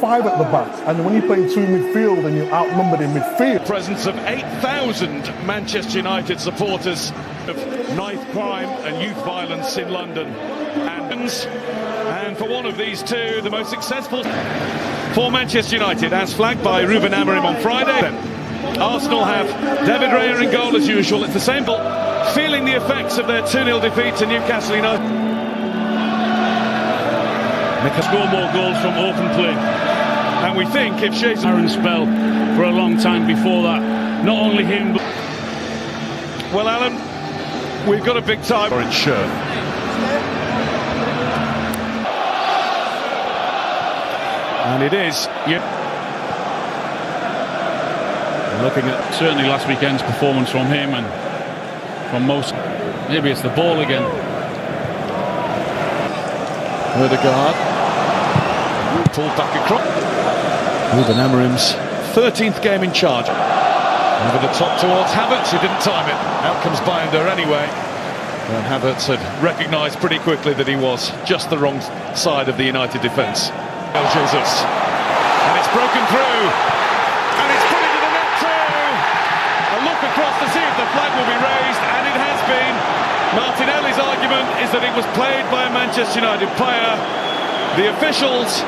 5 at the back, and when you play 2 midfield and you're outnumbered in midfield. Presence of 8,000 Manchester United supporters of knife crime and youth violence in London. And for one of these two, the most successful for Manchester United, as flagged by Ruben Amorim on Friday. Arsenal have David Raya in goal as usual. It's the same ball, feeling the effects of their 2-0 defeat to Newcastle United. They can score more goals from open play. And we think if Jesus Aaron spell for a long time before that, not only him, but... Well, Alan, we've got a big time. Orange shirt. And it is. Looking at certainly last weekend's performance from him and from most. Maybe it's the ball again. Ødegaard pulled back across. Ruben Amorim's 13th game in charge. Over the top towards Havertz, who didn't time it. Out comes Binder anyway. And Havertz had recognised pretty quickly that he was just the wrong side of the United defence. Jesus. And it's broken through. And it's put into the net too. A look across to see if the flag will be raised, and it has been. Martinelli's argument is that it was played by a Manchester United player. The officials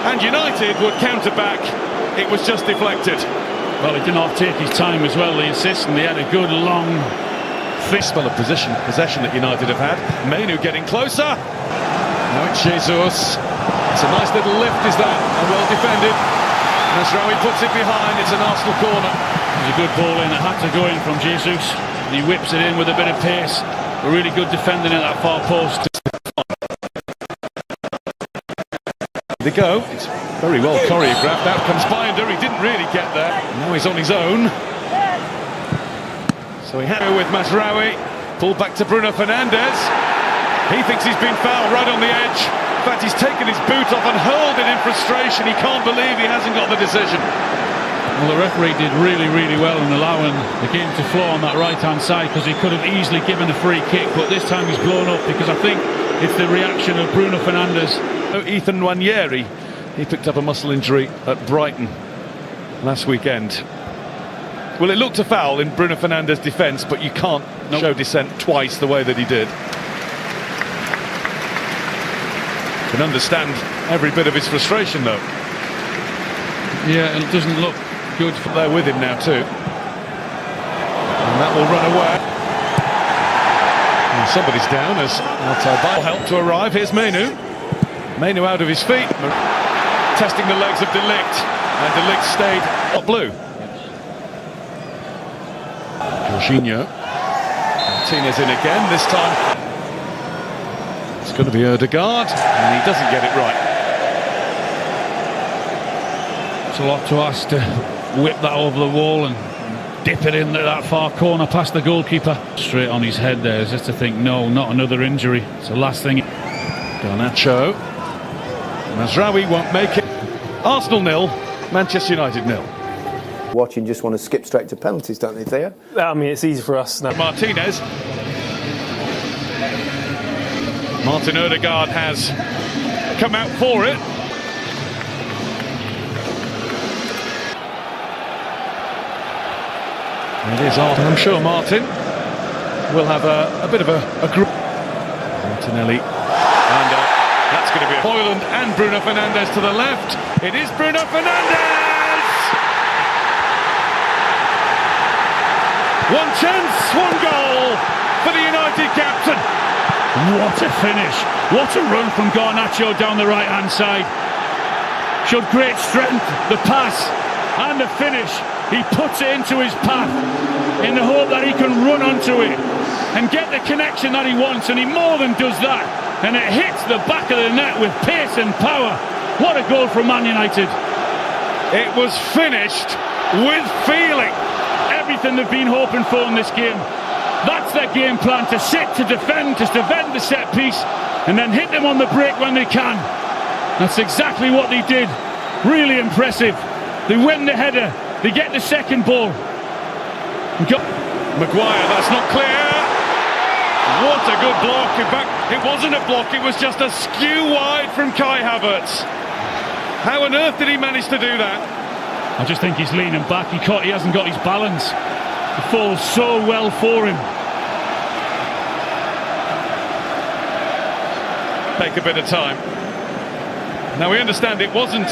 and United would counter back. It was just deflected. Well, he didn't have to take his time as well, they insist, and they had a good long thick spell of possession that United have had. Mainu getting closer. Now it's Jesus. It's a nice little lift, is that, and well defended. Mazraoui puts it behind. It's an Arsenal corner. It was a good ball in. It had to go in from Jesus. And he whips it in with a bit of pace. A really good defending at that far post. They go. It's very well choreographed. Out comes Binder. He didn't really get there. Now he's on his own. So he had it with Mazraoui. Pulled back to Bruno Fernandes. He thinks he's been fouled right on the edge. In fact, he's taken his boot off and hurled it in frustration. He can't believe he hasn't got the decision. Well, the referee did really, really well in allowing the game to flow on that right-hand side, because he could have easily given a free kick, but this time he's blown up because I think it's the reaction of Bruno Fernandes. Ethan Nwaneri, he picked up a muscle injury at Brighton last weekend. Well, it looked a foul in Bruno Fernandes' defence, but you can't show dissent twice the way that he did. Can understand every bit of his frustration, though. Yeah, it doesn't look good. They're with him now too, and that will run away. And somebody's down as Altay help to arrive. Here's Mainu. Mainu out of his feet, testing the legs of De Ligt, and De Ligt stayed not blue. Jorginho. Martinez in again, this time. It's going to be Ødegaard, and he doesn't get it right. It's a lot to ask to whip that over the wall and dip it in that far corner past the goalkeeper. Straight on his head there, just to think, no, not another injury. It's the last thing. Garnacho. Mazraoui won't make it. Arsenal 0, Manchester United 0. Watching just want to skip straight to penalties, don't they, Theo? I mean, it's easy for us now. Martinez. Martin Ødegaard has come out for it. It is on. I'm sure Martin will have a bit of a group. Martinelli. And that's going to be Højlund and Bruno Fernandes to the left. It is Bruno Fernandes! One chance, one goal for the United captain. What a finish. What a run from Garnacho down the right-hand side. Showed great strength, the pass and the finish. He puts it into his path in the hope that he can run onto it and get the connection that he wants, and he more than does that. And it hits the back of the net with pace and power. What a goal from Man United. It was finished with feeling. Everything they've been hoping for in this game. That's their game plan, to sit, to defend the set piece, and then hit them on the break when they can. That's exactly what they did. Really impressive. They win the header, they get the second ball. Maguire, that's not clear. What a good block. In fact, it wasn't a block, it was just a skew wide from Kai Havertz. How on earth did he manage to do that? I just think he's leaning back. He hasn't got his balance. It falls so well for him. Take a bit of time. Now we understand it wasn't.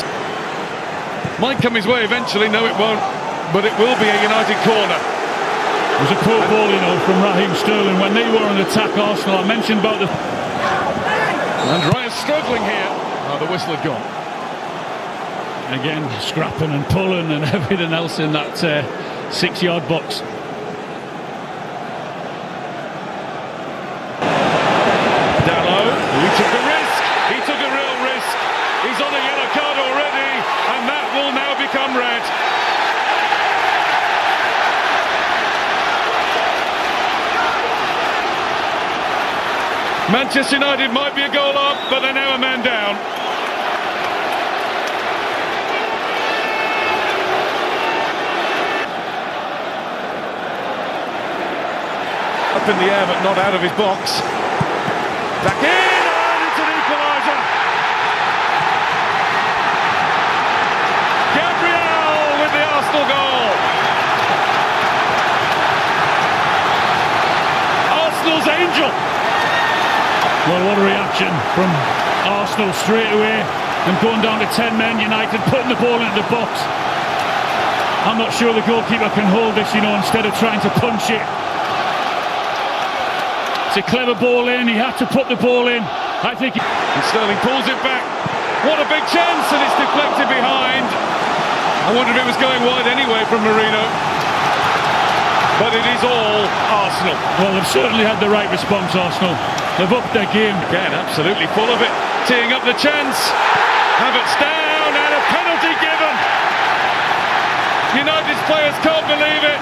Might come his way eventually. No, it won't. But it will be a United corner. It was a poor ball, you know, from Raheem Sterling when they were on attack. Arsenal. I mentioned about the. And Raya's struggling here. Oh, the whistle had gone. Again, scrapping and pulling and everything else in that 6-yard box. Dalot, he took a risk. He took a real risk. He's on a yellow card already, and that will now become red. Manchester United might be a goal up, but they're now a man down. Up in the air, but not out of his box. Back in, and it's an equaliser. Gabriel with the Arsenal goal. Arsenal's angel. Well, what a reaction from Arsenal straight away. And going down to 10 men, United putting the ball into the box. I'm not sure the goalkeeper can hold this, you know, instead of trying to punch it. It's a clever ball in, he had to put the ball in. I think And Sterling pulls it back. What a big chance, and it's deflected behind. I wonder if it was going wide anyway from Marino. But it is all Arsenal. Well, they've certainly had the right response, Arsenal. They've upped their game. Again, absolutely full of it. Teeing up the chance. Havertz down and a penalty given. United's players can't believe it.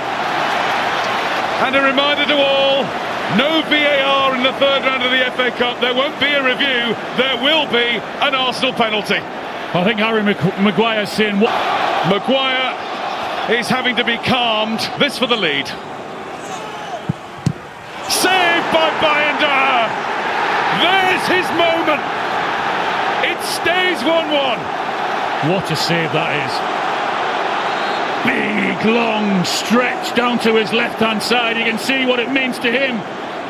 And a reminder to all, no VAR in the third round of the FA Cup. There won't be a review. There will be an Arsenal penalty. I think Harry Maguire's saying what? Maguire is having to be calmed. This for the lead. Saved by Bayanda. There's his moment. It stays 1-1. What a save that is. Big, long stretch down to his left-hand side. You can see what it means to him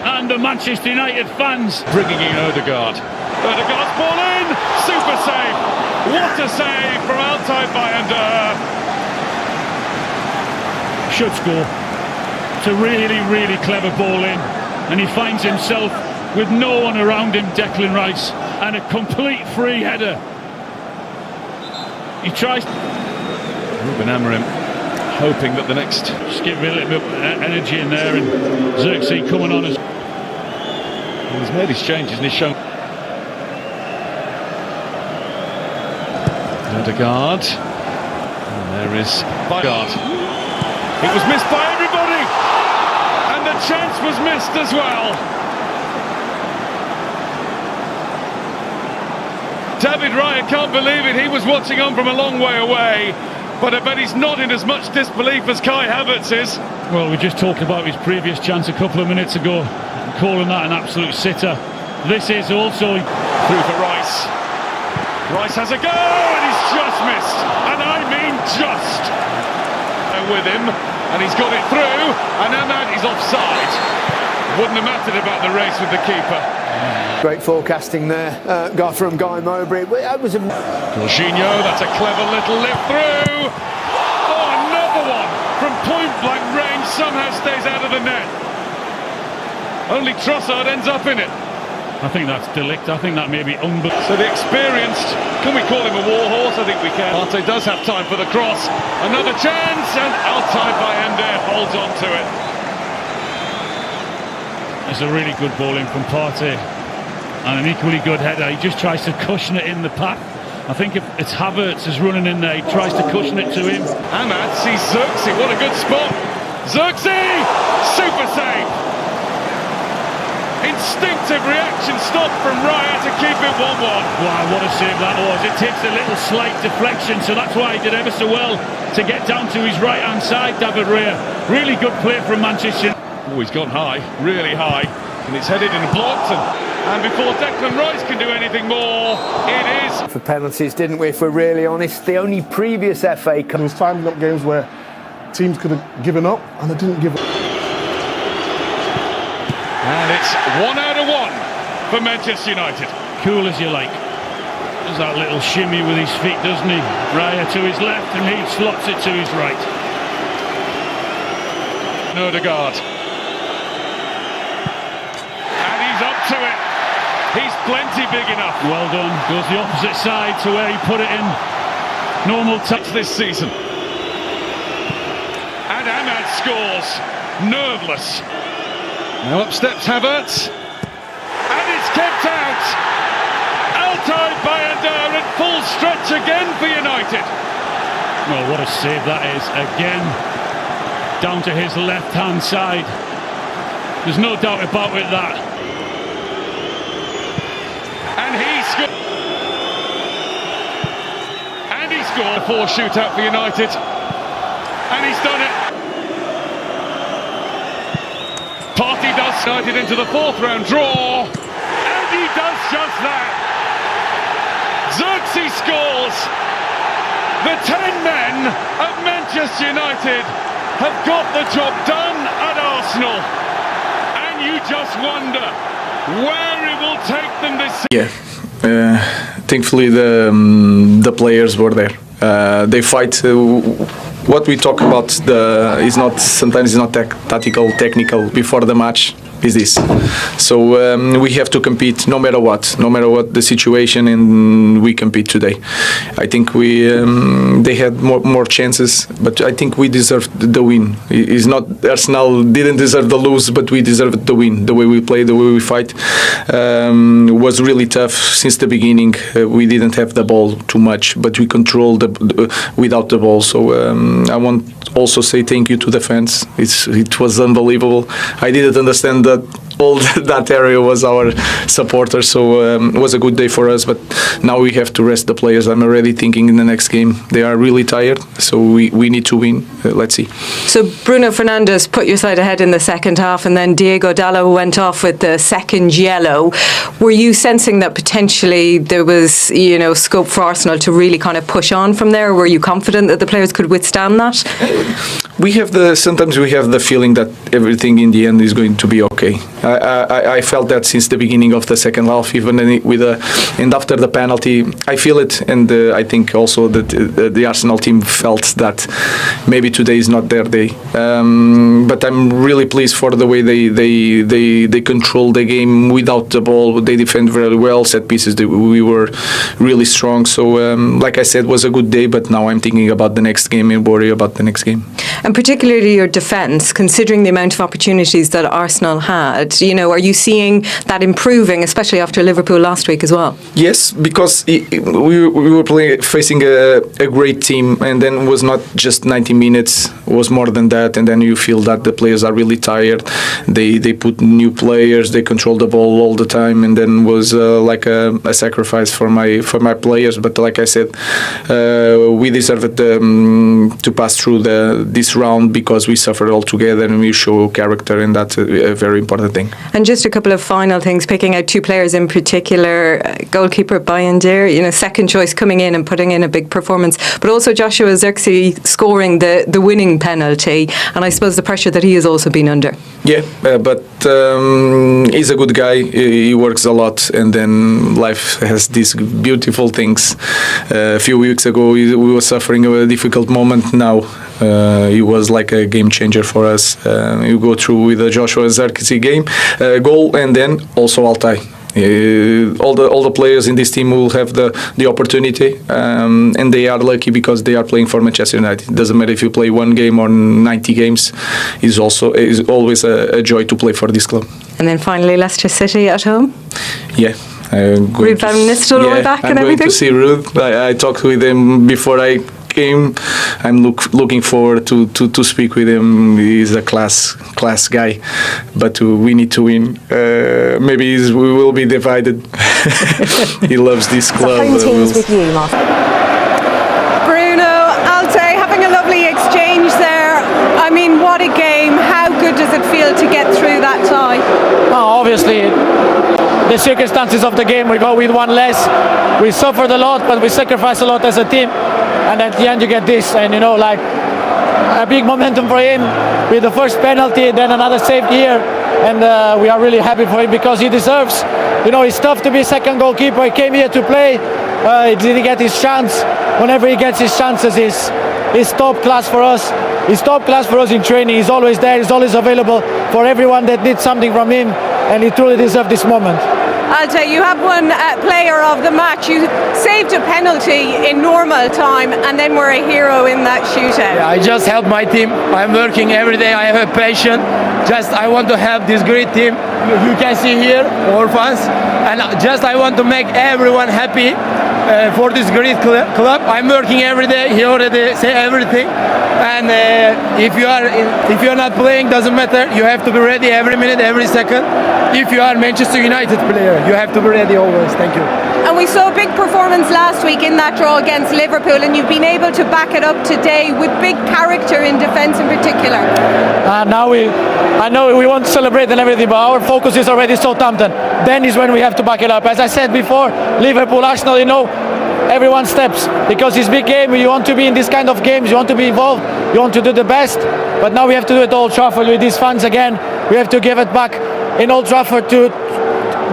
and the Manchester United fans. Bringing in Odegaard. Odegaard's ball in. Super save. What a save from Altay Bayanda. Should score. It's a really, really clever ball in. And he finds himself with no one around him, Declan Rice. And a complete free header. He tries. Ruben Amorim hoping that the next. Just give a little bit of energy in there. And Xerxes coming on as. He's made his changes and he's shown. Odegaard. And there is Odegaard. It was missed by everybody. And the chance was missed as well. David Raya can't believe it. He was watching on from a long way away. But I bet he's not in as much disbelief as Kai Havertz is. Well, we just talked about his previous chance a couple of minutes ago, calling that an absolute sitter. This is also through for Rice. Rice has a go and he's just missed. And I mean just. With him, and he's got it through, and Ahmad is offside. Wouldn't have mattered about the race with the keeper. Great forecasting there, from Guy Mowbray. That was a... Jorginho, that's a clever little lift through. Oh, another one from point blank range, somehow stays out of the net. Only Trossard ends up in it. I think that's De Ligt. I think that may be unbelievable. So the experienced, can we call him a war horse? I think we can. Partey does have time for the cross. Another chance, and Altay Bayanda holds on to it. It's a really good ball in from Partey. And an equally good header. He just tries to cushion it in the path. I think if it's Havertz is running in there, he tries to cushion it to him. Ahmad sees Xerxes, what a good spot. Xerxes, super save. Instinctive reaction stop from Raya to keep it 1-1. Wow, what a save that was. It takes a little slight deflection, so that's why he did ever so well to get down to his right-hand side, David Raya. Really good play from Manchester. Oh, he's gone high, really high, and it's headed and blocked, and And before Declan Rice can do anything more, it is. For penalties, didn't we, if we're really honest? The only previous FA Cup. There was times in games where teams could have given up and they didn't give up. And it's 1 out of 1 for Manchester United. Cool as you like. Does that little shimmy with his feet, doesn't he? Raya to his left and he slots it to his right. Odegaard. And he's up to it. He's plenty big enough. Well done. Goes the opposite side to where he put it in normal touch this season. And Ahmad scores. Nerveless. Now up steps Havertz. And it's kept out. Altay Bayandar in full stretch again for United. Oh, what a save that is. Again, down to his left-hand side. There's no doubt about it, that. And he scored. And he scored a 4 shootout for United. And he's done it. Partey does United into the 4th round draw. And he does just that. Xerxes scores. The 10 men of Manchester United have got the job done at Arsenal. And you just wonder where it will take them this season. Yeah, thankfully the players were there. They fight. What we talk about is not sometimes it's not tactical, technical before the match. Is this? So we have to compete no matter what the situation, and we compete today. I think they had more chances, but I think we deserved the win. It's not Arsenal didn't deserve the lose, but we deserved the win. The way we play, the way we fight was really tough since the beginning. We didn't have the ball too much, but we controlled without the ball. So I want also say thank you to the fans. It was unbelievable. I didn't understand that all that area was our supporters, so it was a good day for us, but now we have to rest the players. I'm already thinking in the next game. They are really tired, so we need to win. Let's see. So Bruno Fernandes put your side ahead in the second half, and then Diogo Dalot went off with the second yellow. Were you sensing that potentially there was, scope for Arsenal to really kind of push on from there? Or were you confident that the players could withstand that? Sometimes we have the feeling that everything in the end is going to be okay. I felt that since the beginning of the second half, even and after the penalty, I feel it, and I think also that the Arsenal team felt that maybe today is not their day. But I'm really pleased for the way they control the game without the ball. They defend very well. Set pieces, we were really strong. So, like I said, it was a good day. But now I'm thinking about the next game and worry about the next game. And particularly your defence, considering the amount of opportunities that Arsenal had, are you seeing that improving, especially after Liverpool last week as well? Yes, because we were facing a great team, and then it was not just 90 minutes, it was more than that, and then you feel that the players are really tired. They put new players, they control the ball all the time, and then was like a sacrifice for my players. But like I said, we deserved to pass through this round because we suffered all together and we show character, and that's a very important thing. And just a couple of final things, picking out 2 players in particular, goalkeeper Bayandar, second choice coming in and putting in a big performance, but also Joshua Zirkzee scoring the winning penalty, and I suppose the pressure that he has also been under. Yeah, but he's a good guy. He works a lot, and then life has these beautiful things. A few weeks ago, we were suffering a difficult moment. Now he was like a game changer for us. You go through with the Joshua Zirkzee goal, and then also Altay. All the players in this team will have the opportunity, and they are lucky because they are playing for Manchester United. It doesn't matter if you play 1 game or 90 games. Is always a joy to play for this club. And then finally, Leicester City at home. Yeah. Ruud van Nistelrooy back and everything. I'm going to see Ruud. I talked with him before I came. I'm looking forward to speak with him. He's a class guy, but we need to win. Maybe we will be divided. He loves this club. Home teams with you, Martin. Bruno, Altay having a lovely exchange there. I mean, what a game. How good does it feel to get through that tie? Well, obviously, the circumstances of the game, we go with one less. We suffered a lot, but we sacrificed a lot as a team. And at the end, you get this, and you know, like a big momentum for him with the first penalty, then another saved here, and we are really happy for him because he deserves. You know, it's tough to be second goalkeeper. He came here to play. He didn't get his chance. Whenever he gets his chances, he's top class for us. He's top class for us in training. He's always there. He's always available for everyone that needs something from him, and he truly deserves this moment. Alte, you have won player of the match. You saved a penalty in normal time and then were a hero in that shootout. Yeah, I just help my team. I'm working every day. I have a passion. Just I want to help this great team. You can see here, our fans. And just I want to make everyone happy for this great club. I'm working every day. He already say everything. And if you are not playing, doesn't matter. You have to be ready every minute, every second. If you are Manchester United player, you have to be ready always. Thank you. And we saw a big performance last week in that draw against Liverpool, and you've been able to back it up today with big character in defence in particular. Now I know we want to celebrate and everything, but our focus is already Southampton. Then is when we have to back it up. As I said before, Liverpool, Arsenal, you know, everyone steps because it's big game. You want to be in this kind of games. You want to be involved. You want to do the best. But now we have to do it Old Trafford with these fans again. We have to give it back in Old Trafford to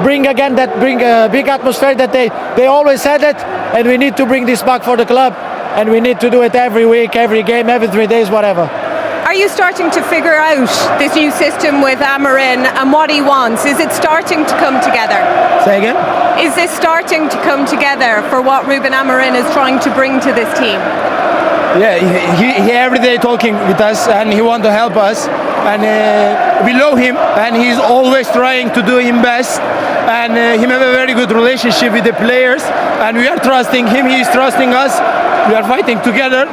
bring a big atmosphere that they always had it, and we need to bring this back for the club, and we need to do it every week, every game, every 3 days, whatever. Are you starting to figure out this new system with Amorim and what he wants? Is it starting to come together? Say again? Is this starting to come together for what Ruben Amorim is trying to bring to this team? Yeah, he every day talking with us, and he want to help us, and we love him, and he's always trying to do him best, and he have a very good relationship with the players, and we are trusting him. He is trusting us. We are fighting together.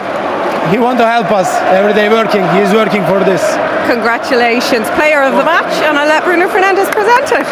He want to help us every day working. He is working for this. Congratulations, player of the match, and I'll let Bruno Fernandes present it.